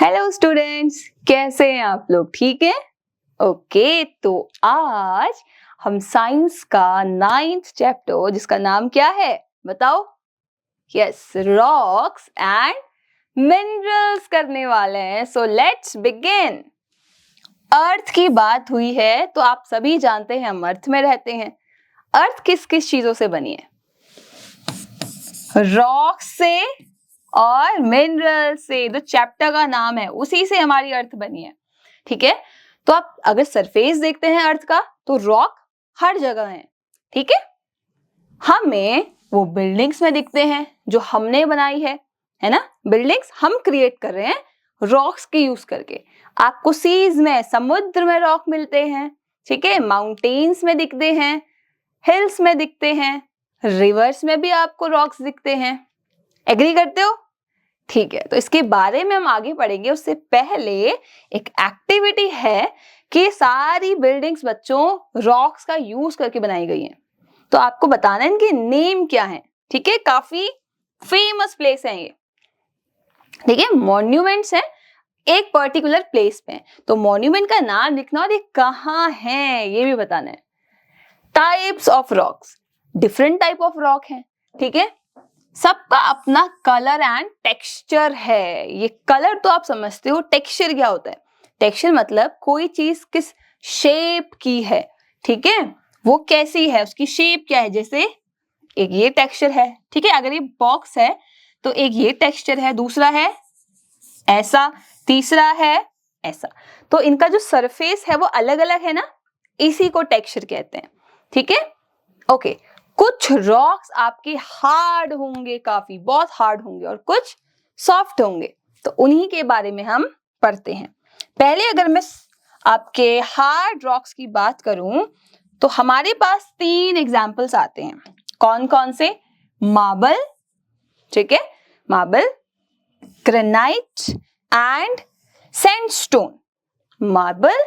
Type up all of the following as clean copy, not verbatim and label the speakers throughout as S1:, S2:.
S1: Hello students, कैसे हैं आप लोग? ठीक है? ओके, तो आज हम साइंस का 9th चैप्टर जिसका नाम क्या है बताओ? यस, रॉक्स एंड मिनरल्स करने वाले हैं। So let's begin. अर्थ की बात हुई है तो आप सभी जानते हैं हम अर्थ में रहते हैं। अर्थ किस किस चीजों से बनी है? रॉक से और मिनरल से। जो चैप्टर का नाम है उसी से हमारी अर्थ बनी है। ठीक है, तो आप अगर सरफेस देखते हैं अर्थ का तो रॉक हर जगह है। ठीक है, हमें वो बिल्डिंग्स में दिखते हैं जो हमने बनाई है ना? बिल्डिंग्स हम क्रिएट कर रहे हैं रॉक्स के यूज करके। आपको सीज में, समुद्र में रॉक मिलते हैं। ठीक है, माउंटेन्स में दिखते हैं, हिल्स में दिखते हैं, रिवर्स में भी आपको रॉक्स दिखते हैं। एग्री करते हो? ठीक है, तो इसके बारे में हम आगे पढ़ेंगे। उससे पहले एक एक्टिविटी है कि सारी बिल्डिंग्स बच्चों रॉक्स का यूज करके बनाई गई हैं। तो आपको बताना है इनके नेम क्या है। ठीक है, काफी फेमस प्लेस है ये। ठीक है, मॉन्यूमेंट्स हैं एक पर्टिकुलर प्लेस पे। तो मॉन्यूमेंट का नाम लिखना और ये कहाँ है ये भी बताना है। Types of rocks, different type of rock है। ठीक है, सबका अपना कलर एंड टेक्सचर है। ये कलर तो आप समझते हो, टेक्सचर क्या होता है? टेक्सचर मतलब कोई चीज किस शेप की है। ठीक है, वो कैसी है, उसकी शेप क्या है। जैसे एक ये टेक्सचर है, ठीक है, अगर ये बॉक्स है तो एक ये टेक्सचर है, दूसरा है ऐसा, तीसरा है ऐसा। तो इनका जो सरफेस है वो अलग अलग है ना, इसी को टेक्सचर कहते हैं। ठीक है, ओके। कुछ रॉक्स आपके हार्ड होंगे, काफी बहुत हार्ड होंगे, और कुछ सॉफ्ट होंगे। तो उन्हीं के बारे में हम पढ़ते हैं। पहले अगर मैं आपके हार्ड रॉक्स की बात करूं तो हमारे पास 3 एग्जांपल्स आते हैं। कौन कौन से? मार्बल, ठीक है, marble, granite and sandstone. Marble,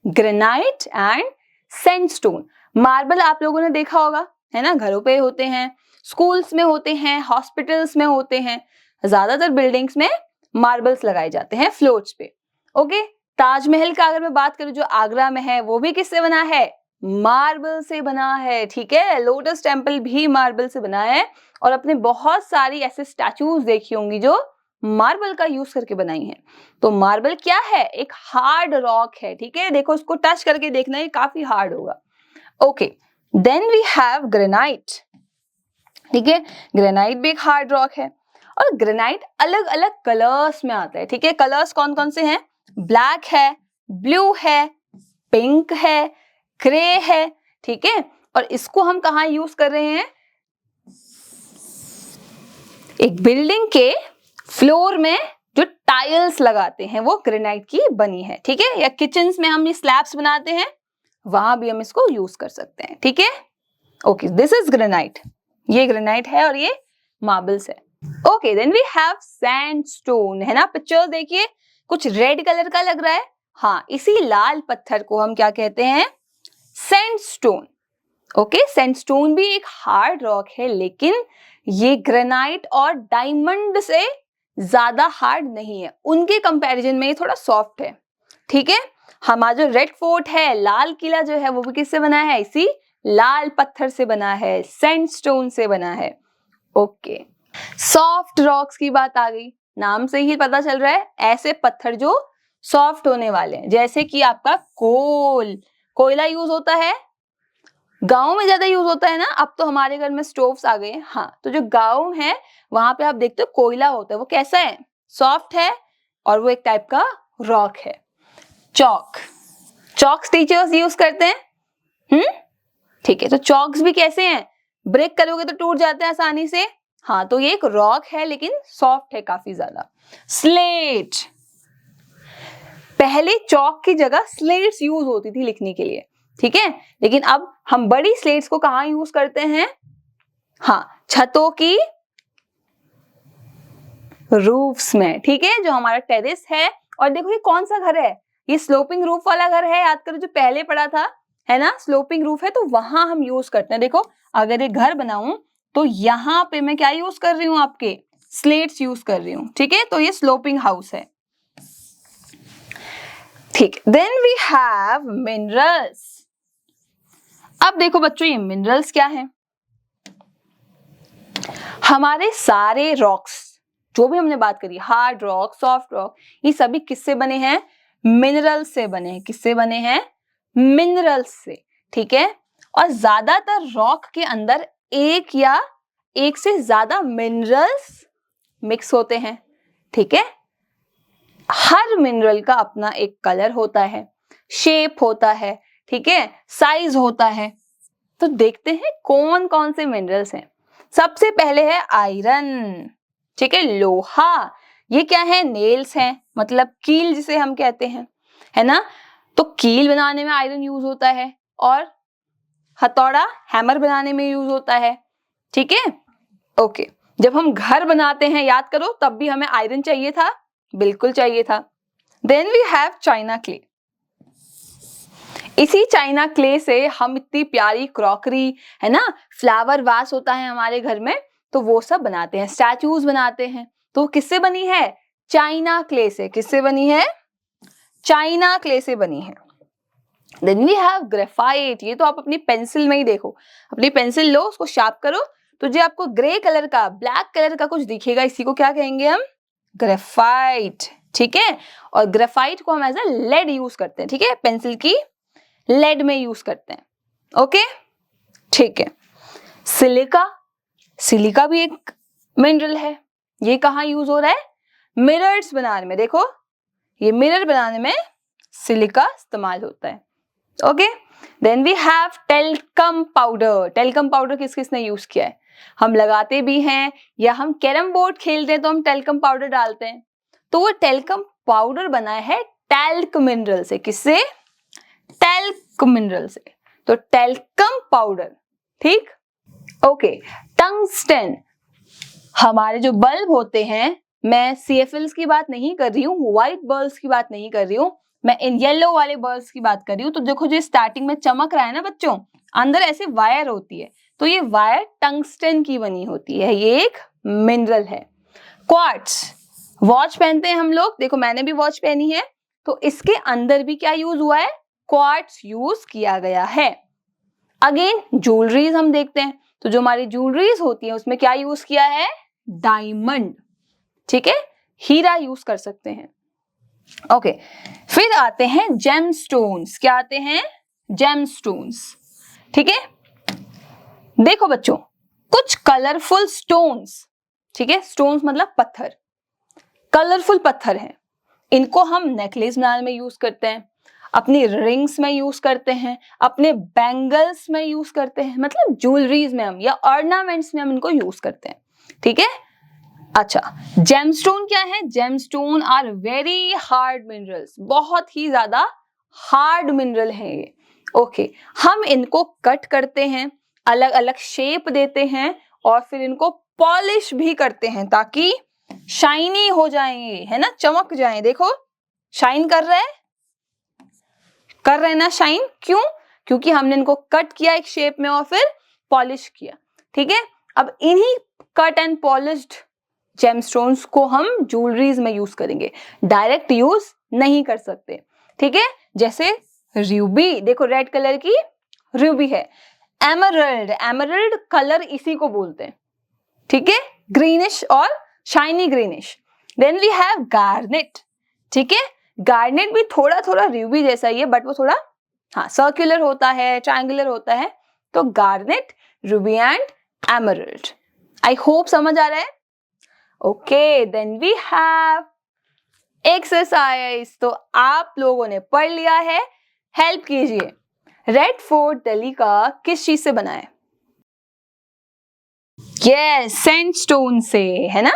S1: granite and sandstone. Marble आप लोगों ने देखा होगा, है ना? घरों पे होते हैं, स्कूल्स में होते हैं, हॉस्पिटल्स में होते हैं। ज्यादातर बिल्डिंग्स में मार्बल्स लगाए जाते हैं फ्लोर्स पे। ओके, ताजमहल का अगर मैं बात करूं जो आगरा में है, वो भी किससे बना है? मार्बल से बना है। ठीक है, लोटस टेम्पल भी मार्बल से बना है। और अपने बहुत सारी ऐसे स्टैचूज देखी होंगी जो मार्बल का यूज करके बनाई है। तो मार्बल क्या है? एक हार्ड रॉक है। ठीक है, देखो उसको टच करके देखना, ये काफी हार्ड होगा। Okay, then we have granite. ठीक है, ग्रेनाइट भी एक हार्ड रॉक है। और ग्रेनाइट अलग अलग कलर्स में आता है। ठीक है, कलर्स कौन कौन से हैं? ब्लैक है, ब्लू है, पिंक है, ग्रे है। ठीक है, और इसको हम कहाँ यूज कर रहे हैं? एक बिल्डिंग के फ्लोर में जो टाइल्स लगाते हैं वो ग्रेनाइट की बनी है। ठीक है, या किचन्स में हम ये स्लैब्स बनाते हैं, वहां भी हम इसको यूज कर सकते हैं। ठीक है, ओके, दिस इज ग्रेनाइट। ये ग्रेनाइट है और ये मार्बल्स है। Okay, then we have sandstone, है ना? पिक्चर देखिए, कुछ रेड कलर का लग रहा है। हाँ, इसी लाल पत्थर को हम क्या कहते हैं? सैंडस्टोन। ओके, सैंडस्टोन भी एक हार्ड रॉक है, लेकिन ये ग्रेनाइट और डायमंड से ज्यादा हार्ड नहीं है। उनके कंपैरिजन में ये थोड़ा सॉफ्ट है। ठीक है, हमारा जो रेड फोर्ट है, लाल किला जो है, वो भी किससे बना है? इसी लाल पत्थर से बना है, सैंडस्टोन से बना है। ओके, सॉफ्ट रॉक्स की बात आ गई। नाम से ही पता चल रहा है ऐसे पत्थर जो सॉफ्ट होने वाले हैं। जैसे कि आपका कोयला यूज होता है, गांव में ज्यादा यूज होता है ना। अब तो हमारे घर में स्टोव्स आ गए हैं। हाँ, तो जो गांव है वहां पे आप देखते हो कोयला होता है। वो कैसा है? सॉफ्ट है, और वो एक टाइप का रॉक है। चॉक्स टीचर्स यूज करते हैं। ठीक है, तो चॉक्स भी कैसे हैं? ब्रेक करोगे तो टूट जाते हैं आसानी से। हाँ, तो ये एक रॉक है लेकिन सॉफ्ट है काफी ज्यादा। स्लेट, पहले चॉक की जगह स्लेट्स यूज होती थी लिखने के लिए। ठीक है, लेकिन अब हम बड़ी स्लेट्स को कहाँ यूज करते हैं? हाँ, छतों की रूफ्स में। ठीक है, जो हमारा टेरेस है। और देखो ये कौन सा घर है? ये स्लोपिंग रूफ वाला घर है। याद करो जो पहले पढ़ा था, है ना? स्लोपिंग रूफ है, तो वहां हम यूज करते हैं। देखो, अगर ये घर बनाऊं तो यहाँ पे मैं क्या यूज कर रही हूँ? आपके स्लेट्स यूज कर रही हूँ। ठीक है, तो ये स्लोपिंग हाउस है। ठीक, देन वी हैव मिनरल्स। अब देखो बच्चों, ये मिनरल्स क्या है? हमारे सारे रॉक्स, जो भी हमने बात करी, हार्ड रॉक, सॉफ्ट रॉक, ये सभी किससे बने हैं? मिनरल्स से बने हैं। किससे बने हैं? मिनरल्स से। ठीक है, और ज्यादातर रॉक के अंदर एक या एक से ज्यादा मिनरल्स मिक्स होते हैं। ठीक है, हर मिनरल का अपना एक कलर होता है, शेप होता है, ठीक है, साइज होता है। तो देखते हैं कौन कौन से मिनरल्स हैं। सबसे पहले है आयरन। ठीक है, लोहा। ये क्या है? नेल्स हैं, मतलब कील जिसे हम कहते हैं, है ना? तो कील बनाने में आयरन यूज होता है, और हथौड़ा, हैमर बनाने में यूज होता है। ठीक है, ओके। जब हम घर बनाते हैं, याद करो, तब भी हमें आयरन चाहिए था, बिल्कुल चाहिए था। Then we have china clay. इसी चाइना क्ले से हम इतनी प्यारी क्रॉकरी, है ना, फ्लावर वास होता है हमारे घर में, तो वो सब बनाते हैं, स्टैचूज बनाते हैं। तो किससे बनी है? चाइना क्ले से। किससे बनी है? चाइना क्ले से बनी है। Then we have graphite. ये तो आप अपनी पेंसिल में ही देखो, अपनी पेंसिल लो, उसको शार्प करो, तो जो आपको ग्रे कलर का, ब्लैक कलर का कुछ दिखेगा, इसी को क्या कहेंगे हम? ग्रेफाइट। ठीक है, और ग्रेफाइट को हम एज अ लेड यूज करते हैं। ठीक है, पेंसिल की लेड में यूज करते हैं। ओके, ठीक है। सिलिका। सिलिका भी एक मिनरल है। ये कहाँ यूज हो रहा है? मिरर्स बनाने में। देखो, ये मिरर बनाने में सिलिका इस्तेमाल होता है। Okay, then we have talcum powder. Talcum powder किस किसने यूज किया है? हम लगाते भी हैं, या हम कैरम बोर्ड खेलते हैं तो हम टेल्कम पाउडर डालते हैं। तो वो टेल्कम पाउडर बना है टैल्क मिनरल से। किससे? टैल्क मिनरल से। तो टेल्कम पाउडर। ठीक, ओके। टंगस्टन। हमारे जो बल्ब होते हैं, मैं CFLs की बात नहीं कर रही हूँ, व्हाइट बल्ब्स की बात नहीं कर रही हूँ, मैं इन येलो वाले बल्ब्स की बात कर रही हूँ। तो देखो, जो स्टार्टिंग में चमक रहा है ना बच्चों, अंदर ऐसे वायर होती है, तो ये वायर टंगस्टन की बनी होती है। ये एक मिनरल है। क्वार्ट्ज। वॉच पहनते हैं हम लोग, देखो मैंने भी वॉच पहनी है, तो इसके अंदर भी क्या यूज हुआ है? क्वार्ट्ज यूज किया गया है। अगेन ज्वेलरीज हम देखते हैं, तो जो हमारी ज्वेलरीज होती है उसमें क्या यूज किया है? डायमंड। ठीक है, हीरा यूज कर सकते हैं। ओके, फिर आते हैं जेमस्टोन्स। क्या आते हैं? जेमस्टोन्स। ठीक है, देखो बच्चों, कुछ कलरफुल स्टोन्स, ठीक है, स्टोन्स मतलब पत्थर, कलरफुल पत्थर हैं, इनको हम नेकलेस बनाने में यूज करते हैं, अपनी रिंग्स में यूज करते हैं, अपने बैंगल्स में यूज करते हैं, मतलब ज्वेलरीज में हम, या ऑर्नामेंट्स में हम इनको यूज करते हैं। ठीक है, अच्छा, जेमस्टोन क्या है? Gemstone are very hard minerals. बहुत ही ज्यादा हार्ड मिनरल है ये। ओके, हम इनको कट करते हैं, अलग अलग शेप देते हैं, और फिर इनको पॉलिश भी करते हैं ताकि शाइनी हो जाएंगे, है ना, चमक जाए। देखो, शाइन कर रहे हैं ना शाइन। क्यों? क्योंकि हमने इनको कट किया एक शेप में और फिर पॉलिश किया। ठीक है, अब इन्हीं कट एंड पॉलिश्ड जेमस्टोन्स को हम ज्वेलरीज में यूज करेंगे, डायरेक्ट यूज नहीं कर सकते। ठीक है, जैसे रूबी, देखो रेड कलर की रूबी है। एमरल्ड, एमरल्ड कलर इसी को बोलते हैं। ठीक है, ग्रीनिश और shiny greenish. Then we have garnet. ठीक है, गार्नेट भी थोड़ा थोड़ा रूबी जैसा ही है, बट वो थोड़ा सर्कुलर होता है, ट्रायंगुलर होता है। तो garnet, ruby and emerald. I hope समझ आ रहा है। Okay, then we have exercise. तो आप लोगों ने पढ़ लिया है, हेल्प कीजिए। रेड फोर्ट दिल्ली का किस चीज से बना है? यस, सैंडस्टोन से, है ना।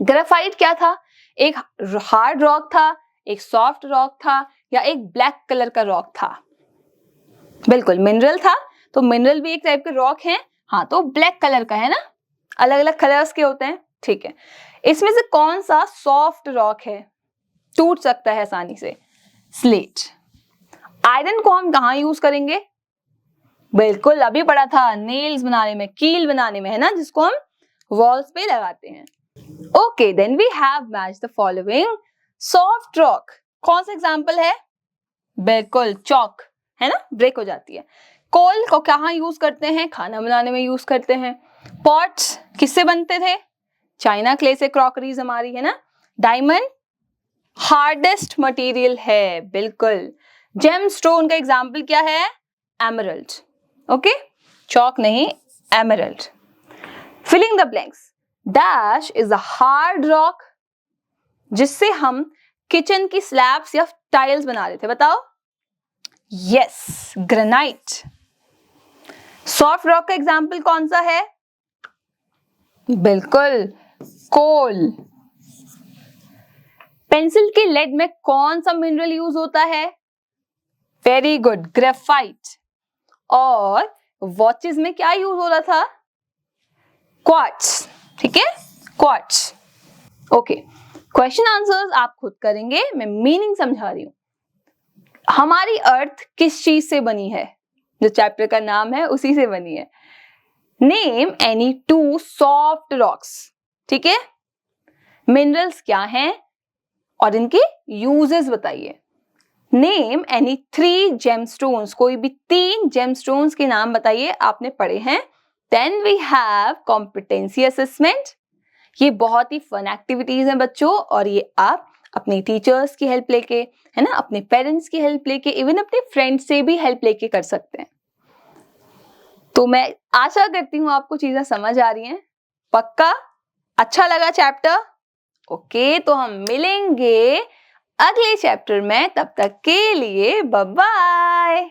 S1: ग्रेफाइट क्या था? एक हार्ड रॉक था, एक सॉफ्ट रॉक था, या एक ब्लैक कलर का रॉक था? बिल्कुल मिनरल था। तो मिनरल भी एक टाइप के रॉक है, हाँ, तो ब्लैक कलर का है ना, अलग अलग कलर्स के होते हैं। ठीक है, इसमें से कौन सा सॉफ्ट रॉक है, टूट सकता है आसानी से? स्लेट। आयरन को हम कहाँ यूज करेंगे? बिल्कुल अभी पढ़ा था, नेल्स बनाने में, कील बनाने में, है ना, जिसको हम वॉल्स पे लगाते हैं। Okay, then we have match the following. Soft rock कौन सा एग्जाम्पल है? बिल्कुल चौक, है ना, ब्रेक हो जाती है। कोल को कहाँ यूज करते हैं? खाना बनाने में यूज करते हैं। पॉट्स किससे बनते थे? चाइना क्ले से क्रॉकरीज हमारी, है ना। डायमंड हार्डेस्ट मटेरियल है, बिल्कुल। जेम स्टोन का एग्जाम्पल क्या है? एमरल्ड। ओके, चौक नहीं, emerald. Filling the blanks. Dash is a hard rock जिससे हम किचन की स्लैब्स या टाइल्स बना रहे थे, बताओ। Yes, granite. सॉफ्ट रॉक का एग्जाम्पल कौन सा है? बिल्कुल, कोल। पेंसिल के लेड में कौन सा मिनरल यूज होता है? Very good, graphite. और वॉचेस में क्या यूज हो रहा था? क्वार्ट्ज, ठीक है, क्वार्ट्ज। ओके, क्वेश्चन आंसर्स आप खुद करेंगे, मैं मीनिंग समझा रही हूं। हमारी अर्थ किस चीज से बनी है? जो चैप्टर का नाम है उसी से बनी है। Name any too soft rocks, ठीक है। मिनरल्स क्या हैं और इनके यूजेस बताइए। नेम एनी 3 जेमस्टोन्स, कोई भी 3 जेमस्टोन्स के नाम बताइए, आपने पढ़े हैं। Then we have competency assessment. ये बहुत ही फन एक्टिविटीज हैं बच्चों, और ये आप अपने टीचर्स की हेल्प लेके, है ना, अपने पेरेंट्स की हेल्प लेके, इवन अपने फ्रेंड्स से भी हेल्प लेके कर सकते हैं। तो मैं आशा करती हूँ आपको चीजें समझ आ रही हैं। पक्का अच्छा लगा चैप्टर? ओके, तो हम मिलेंगे अगले चैप्टर में, तब तक के लिए बाय बाय।